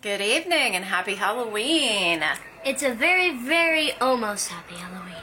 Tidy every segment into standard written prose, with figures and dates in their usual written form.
Good evening and happy Halloween. It's a very, very almost happy Halloween.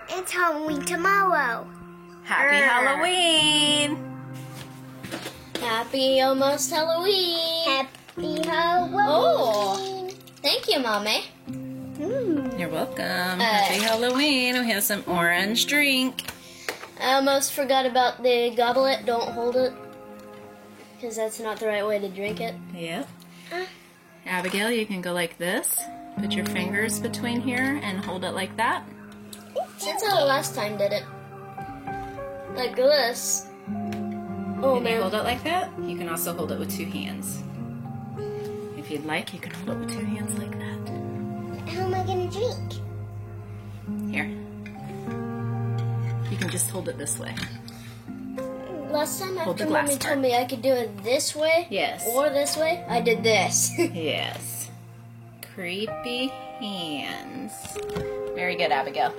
It's Halloween tomorrow. Happy Halloween. Happy almost Halloween. Happy Halloween. Oh, thank you, Mommy. You're welcome. Happy Halloween. We have some orange drink. I almost forgot about the goblet. Don't hold it, because that's not the right way to drink it. Yep. Abigail, you can go like this. Put your fingers between here and hold it like that. That's how the last time did it. Like this. Oh, Can you man. hold it like that? You can also hold it with two hands. If you'd like, you can hold it with two hands like that. How am I going to drink? Here. You can just hold it this way. Last time Hold the after glass Mommy part. told me I could do it this way. Yes. Or this way, I did this. Yes. Creepy hands. Very good, Abigail.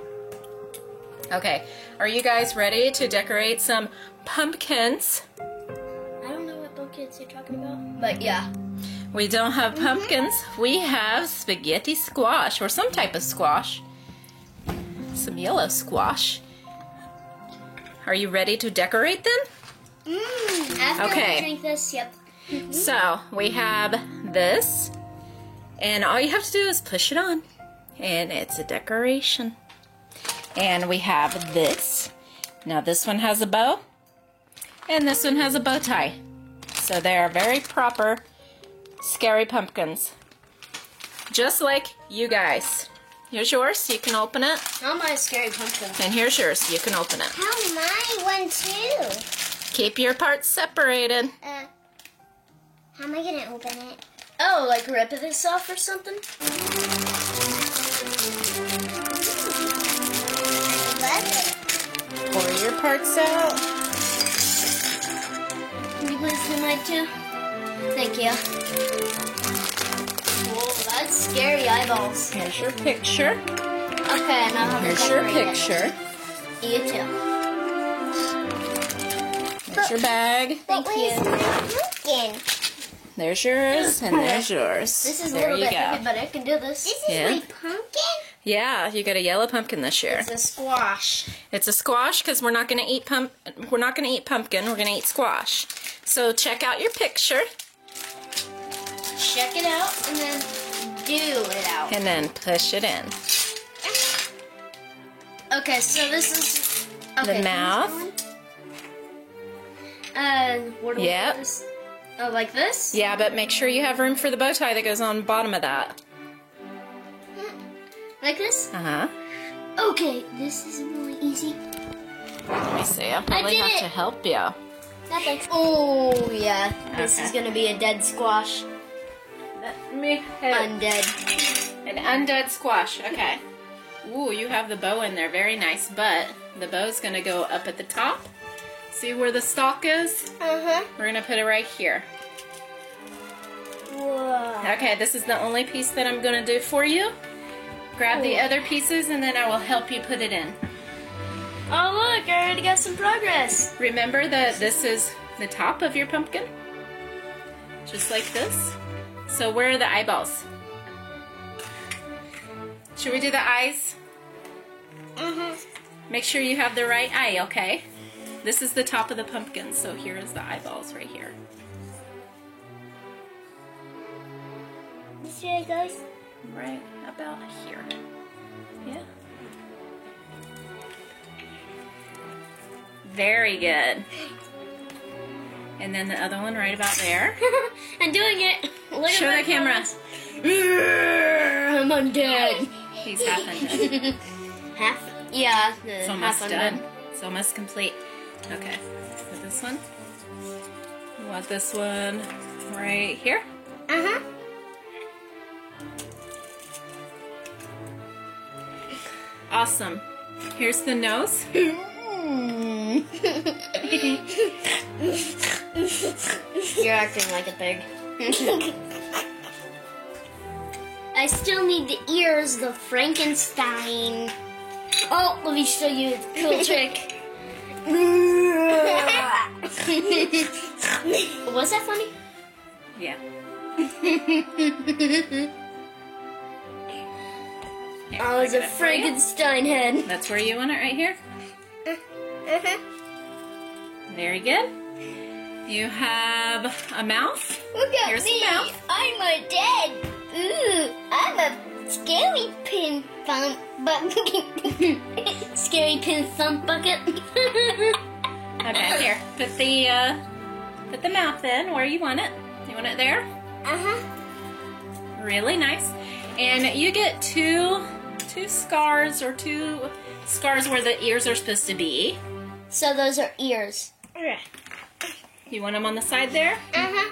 Okay, are you guys ready to decorate some pumpkins? I don't know what pumpkins you're talking about. But yeah. We don't have pumpkins. We have spaghetti squash or some type of squash. Some yellow squash. Are you ready to decorate them? After Okay. we drink this, yep. So we have this, and all you have to do is push it on, and it's a decoration. And we have this. Now this one has a bow, and this one has a bow tie. So they are very proper, scary pumpkins. Just like you guys. Here's yours, you can open it. How am I a scary pumpkin? And here's yours, you can open it. How am I one too? Keep your parts separated. How am I going to open it? Oh, like rip this off or something? I love it. Pour your parts out. Can you please do mine too? Thank you. Whoa, that's scary eyeballs. Here's your picture. Okay, now how to Here's your decorate it. picture. You too. There's your bag. Thank Where's you. my pumpkin? There's yours, and there's yours. This is a there little you bit go. heavy, but I can do this. This is Yeah. my pumpkin? Yeah, you got a yellow pumpkin this year. It's a squash. It's a squash because we're not gonna eat pumpkin. We're gonna eat squash. So check out your picture, Check it out and then do it out. and then push it in. Okay, so this is okay. The mouth. What do we Yep. do this? Oh, like this? Yeah, but make sure you have room for the bow tie that goes on the bottom of that. Like this? Uh-huh. Okay, this is really easy. Let me see. I'll probably did have it. to help you. Nothing. Oh, yeah. This Okay. is gonna be a dead squash. Let me Undead. An undead squash. Okay. Ooh, you have the bow in there. Very nice. But the bow's gonna go up at the top. See where the stalk is? Uh-huh. We're gonna put it right here. Whoa. Okay, this is the only piece that I'm gonna do for you. Grab the other pieces and then I will help you put it in. Oh, look, I already got some progress. Remember that this is the top of your pumpkin? Just like this. So where are the eyeballs? Should we do the eyes? Make sure you have the right eye, okay? This is the top of the pumpkin, so here is the eyeballs right here. This way it goes. Right about here. Yeah. Very good. And then the other one right about there. I'm doing it. Look Show at the camera. I'm undead. He's half undead. Half? Yeah. It's half almost undead. done. It's almost complete. Okay. So this one. We want this one right here. Uh-huh. Awesome. Here's the nose. You're acting like a pig. I still need the ears, the Frankenstein. Oh, let me show you a cool trick. Was that funny? Yeah. Here, Oh, it's I a got it for you. Frankenstein head. That's where you want it, right here. Uh-huh. Very good. You have a mouth. Look at Here's the me. mouth. I'm a dad. Ooh, I'm a scary pin thump. Scary pin thump bucket. Okay, here. Put the mouth in where you want it. You want it there? Uh-huh. Really nice. And you get two scars or two scars where the ears are supposed to be. So those are ears. You want them on the side there? Uh-huh.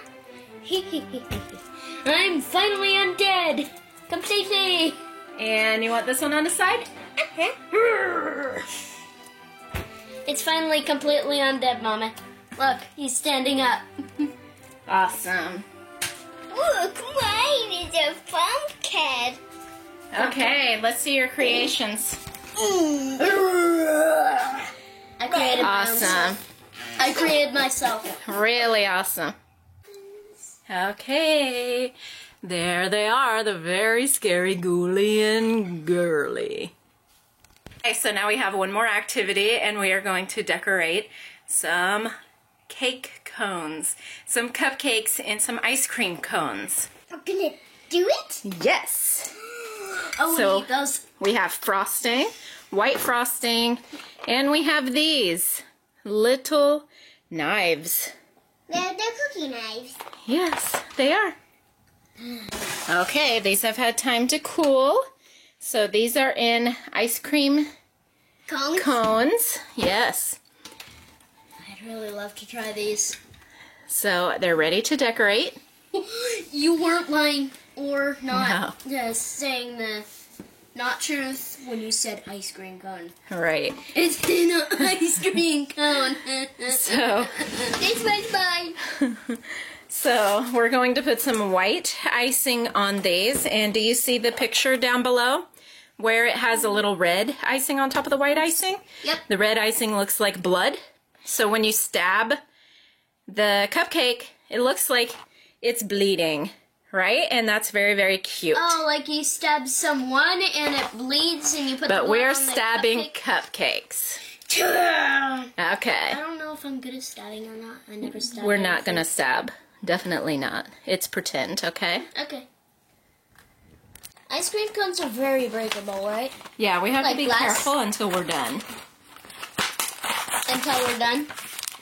I'm finally undead. Completely. And you want this one on the side? Uh-huh. It's finally completely undead, Mama. Look, he's standing up. Awesome. Look, mine is a pumpkin. Okay, let's see your creations. I created Awesome. I created myself. Really awesome. Okay, there they are, the very scary Ghoulie and Girly. Okay, so now we have one more activity, and we are going to decorate some cake cones, some cupcakes, and some ice cream cones. We're gonna do it? Yes. Oh, So- wait, those. We have frosting, white frosting, and we have these little knives. They're cookie knives. Yes, they are. Okay, these have had time to cool. So these are in ice cream Cones? cones. Yes. I'd really love to try these. So they're ready to decorate. You weren't lying or not No. just saying the not truth when you said ice cream cone. Right. It's in an ice cream cone. So, This was mine. so we're going to put some white icing on these. And do you see the picture down below where it has a little red icing on top of the white icing? Yep. The red icing looks like blood. So when you stab the cupcake, it looks like it's bleeding, right? And that's very, very cute. Oh, like you stab someone and it bleeds and you put the But blood we're on the stabbing cupcake? cupcakes. I Okay. don't know if I'm good at stabbing or not. I never stabbed. We're not anything. gonna stab. Definitely not. It's pretend, okay? Okay. Ice cream cones are very breakable, right? Yeah, we have Like to be glass? careful until we're done. Until we're done.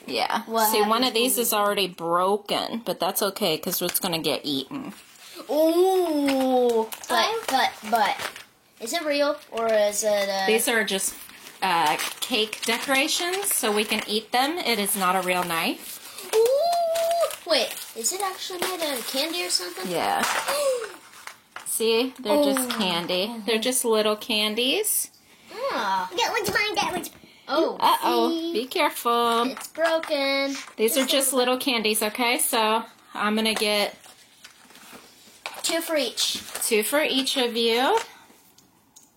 Yeah. What See, one happens of these is already broken, but that's okay because it's gonna get eaten. Ooh. But. Is it real or is it? These are just cake decorations, so we can eat them. It is not a real knife. Ooh. Wait, is it actually made out of candy or something? Yeah. See, they're just Oh. candy. They're just little candies. Ah. That one's mine, that one's... Oh. Uh-oh, see? be careful. It's broken. These are just little candies, okay? So I'm gonna get 2 for each. 2 for each of you.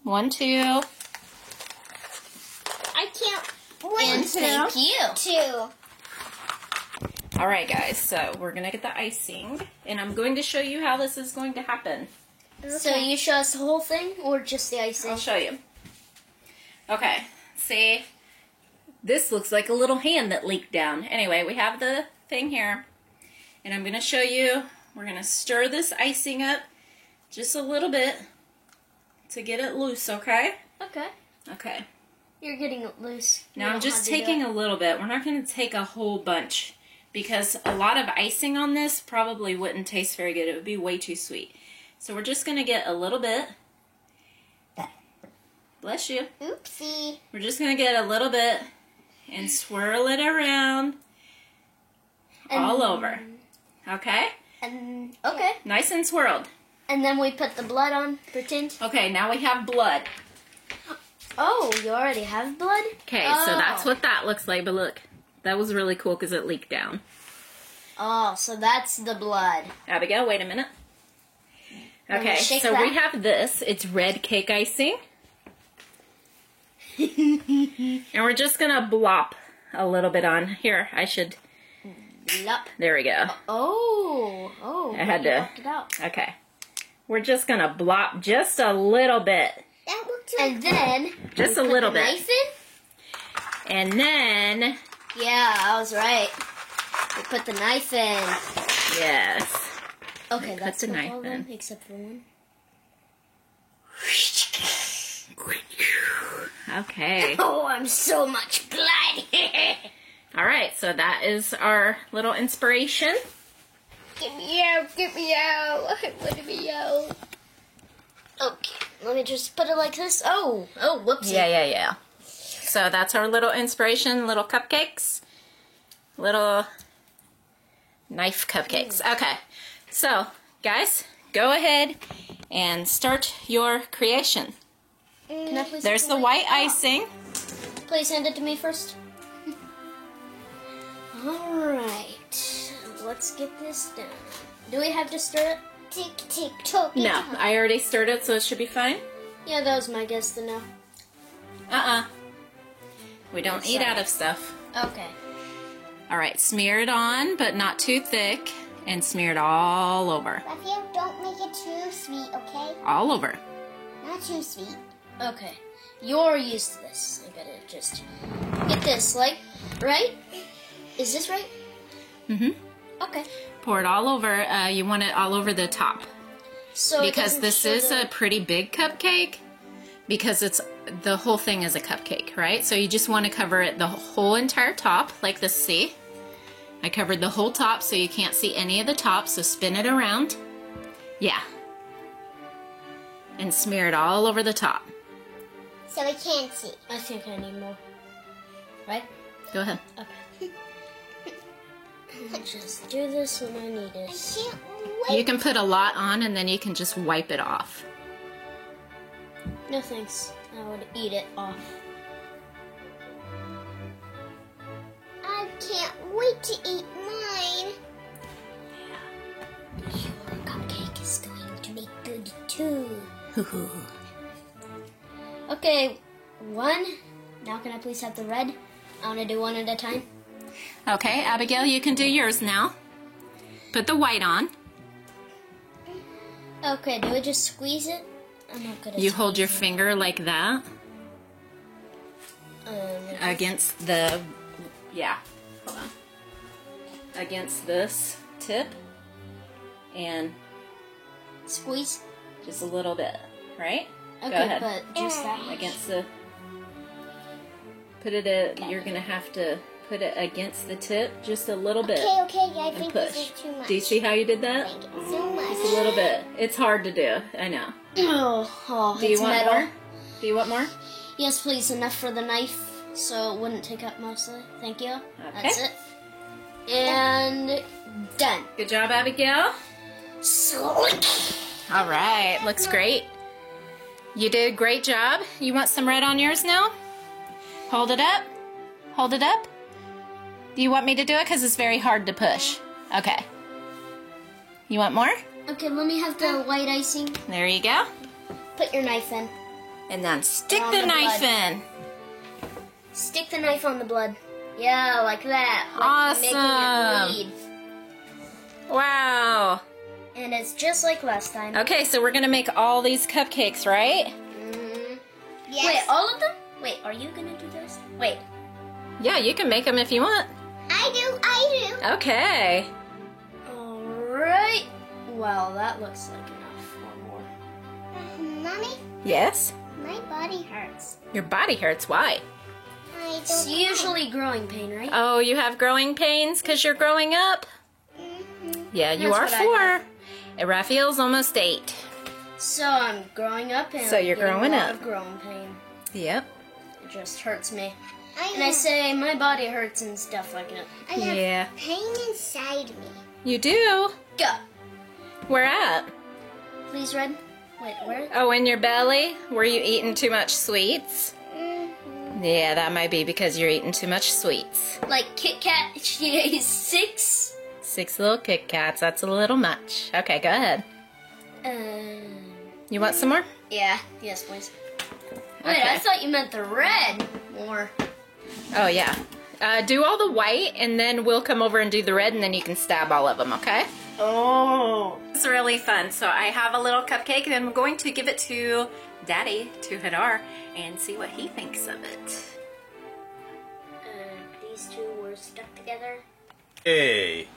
1, 2. I can't... And Wait, thank you. 2. All right, guys, so we're gonna get the icing, and I'm going to show you how this is going to happen. So you show us the whole thing or just the icing? I'll show you. Okay, see, this looks like a little hand that leaked down. Anyway, we have the thing here, and I'm gonna show you. We're gonna stir this icing up just a little bit to get it loose, okay? Okay. Okay. You're getting it loose. You Now I'm don't just have to do taking it. a little bit. We're not going to take a whole bunch because a lot of icing on this probably wouldn't taste very good. It would be way too sweet. So we're just going to get a little bit. Bless you. Oopsie. We're just going to get a little bit and swirl it around all over. Okay? And okay. Nice and swirled. And then we put the blood on. Pretend. Okay, now we have blood. Oh, you already have blood? Okay, Oh. so that's what that looks like. But look, that was really cool because it leaked down. Oh, so that's the blood. Abigail, wait a minute. Okay, shake so that. we have this. It's red cake icing. And we're just going to blop a little bit on. Here, I should Yup. There we go. Oh. I had you to- knocked it out. Okay. We're just gonna blop just a little bit. That looks like And then Just we a put little the bit. knife in. And then, Yeah, I was right. We put the knife in. yes. Okay, Put that's the not knife all of in. them, except for one. Okay. Oh, I'm so much blood. All right, so that is our little inspiration. Get me out, get me out. I want to be out. Okay, let me just put it like this. Oh, whoopsie. Yeah. So that's our little inspiration, little cupcakes. Little knife cupcakes. Okay, so guys, go ahead and start your creation. Can I please There's have the light? white icing. Please hand it to me first. Alright, let's get this done. Do we have to stir it? Tick, tick, tock. No, I already stirred it, so it should be fine. Yeah, that was my guess to know. We don't eat out of stuff. Okay. All right, smear it on, but not too thick, and smear it all over. Raphael, don't make it too sweet, okay? All over. Not too sweet. Okay. You're used to this. I gotta just get this, like, right? Is this right? Mm-hmm. Okay. Pour it all over. You want it all over the top. So it Because doesn't this show is the- a pretty big cupcake. Because the whole thing is a cupcake, right? So you just want to cover it the whole entire top, like this, see? I covered the whole top so you can't see any of the top, so spin it around. Yeah. And smear it all over the top. So we can't see. I think I need more. Right? Go ahead. Okay. Just do this when I need I it. can't wait. You can put a lot on and then you can just wipe it off. No thanks. I would eat it off. I can't wait to eat mine. Your cupcake is going to be good too. Okay, one. Now can I please have the red? I want to do one at a time. Okay, Abigail, you can do yours now. Put the white on. Okay, do I just squeeze it? I'm not good at You hold your finger like that Um, against the, yeah, hold on. Against this tip and squeeze? just a little bit, right? Okay, Go ahead. but just that much. Against the, put it, you're gonna have to put it against the tip just a little bit. Okay, I And think push. this is too much. Do you see how you did that? Thank you so much. Just a little bit. It's hard to do, I know. Oh, Do you it's want metal. more? Do you want more? Yes, please. Enough for the knife, so it wouldn't take up mostly. Thank you. That's it. And done. Good job, Abigail. Slick. All right, looks great. You did a great job. You want some red on yours now? Hold it up. Hold it up. Do you want me to do it? Because it's very hard to push. Okay. You want more? Okay, let me have the white icing. There you go. Put your knife in. And then stick On the the knife blood. in. Stick the knife on the blood. Yeah, like that. Like Awesome. making it bleed. Wow. And it's just like last time. Okay, so we're going to make all these cupcakes, right? Yes. Wait, all of them? Wait, are you gonna do this? Wait. Yeah, you can make them if you want. I do. Okay. Alright. Well, that looks like enough. One more. Mommy, Yes? my body hurts. Your body hurts. Why? I It's don't usually growing pain, right? Oh, you have growing pains because you're growing up? Yeah, you That's are what I 4. And Raphael's almost 8. So I'm growing up and So you're getting growing a lot up. of growing pain. Yep. It just hurts me. I And I have, say my body hurts and stuff like that. I have Yeah. pain inside me. You do? Go. Where at? Please, Red. Wait, where? Oh, in your belly? Were you eating too much sweets? Yeah, that might be because you're eating too much sweets. Like Kit Kat, she ate 6. 6 little Kit Kats. That's a little much. Okay, go ahead. You want some more? Yeah. Yes, please. Wait, Okay. I thought you meant the red more. Oh, yeah. do all the white, and then we'll come over and do the red, and then you can stab all of them, okay? Oh. It's really fun. So I have a little cupcake, and I'm going to give it to Daddy, to Hadar, and see what he thinks of it. These two were stuck together. Hey.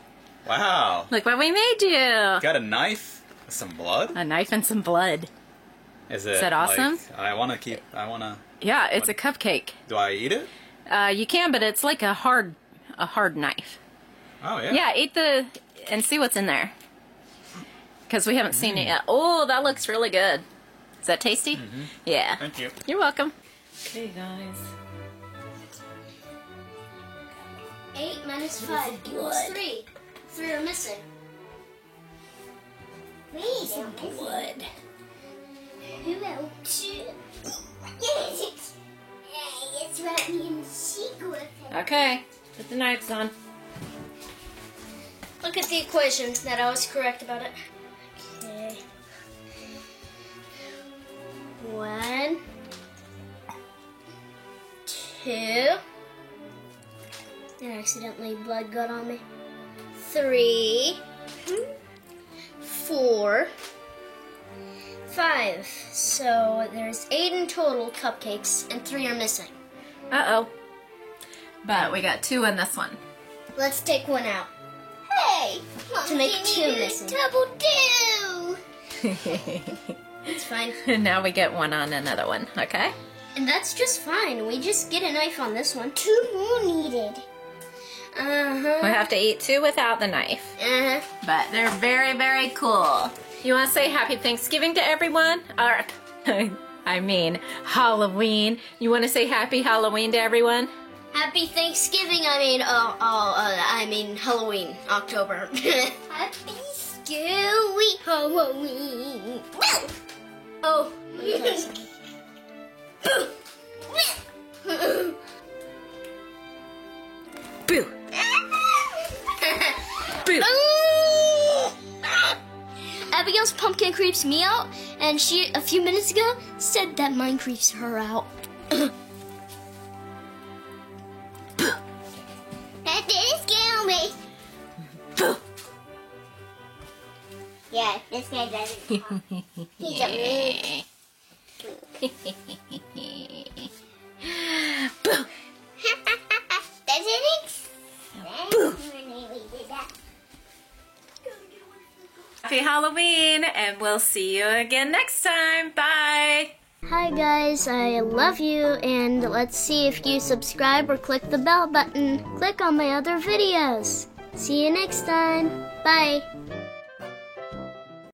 Wow. Look what we made you. Got a knife with some blood? A knife and some blood. Is that awesome? Like, I want to... Yeah, it's a cupcake. Do I eat it? You can, but it's like a hard knife. Oh, yeah. Yeah, eat and see what's in there. Because we haven't seen it yet. Oh, that looks really good. Is that tasty? Mm-hmm. Yeah. Thank you. You're welcome. Okay, guys. 8 minus 5 equals 3. 3 are missing. Wait, Some blood. who else? Yes, it's right me and she go with him. Okay, put the knives on. Look at the equation that I was correct about it. Okay. 1, 2. And accidentally blood got on me. 3, 4, 5. So there's 8 in total cupcakes, and 3 are missing. Uh-oh. But we got 2 in this one. Let's take one out. Hey, To make 2 missing. double do. It's fine. And now we get 1 on another one, okay? And that's just fine. We just get a knife on this one. 2 more needed. Uh-huh. We have to eat 2 without the knife. Uh-huh. But they're very, very cool. You want to say Happy Thanksgiving to everyone? Or, I mean, Halloween. You want to say Happy Halloween to everyone? Happy Thanksgiving. I mean Halloween, October. Happy scary Halloween. Oh. Boo! Boo! Abigail's pumpkin creeps me out, and she, a few minutes ago, said that mine creeps her out. That didn't scare me. Boo! Yeah, this guy doesn't talk. He's a mean. Boo! Happy Halloween, and we'll see you again next time. Bye! Hi guys, I love you, and let's see if you subscribe or click the bell button. Click on my other videos. See you next time. Bye.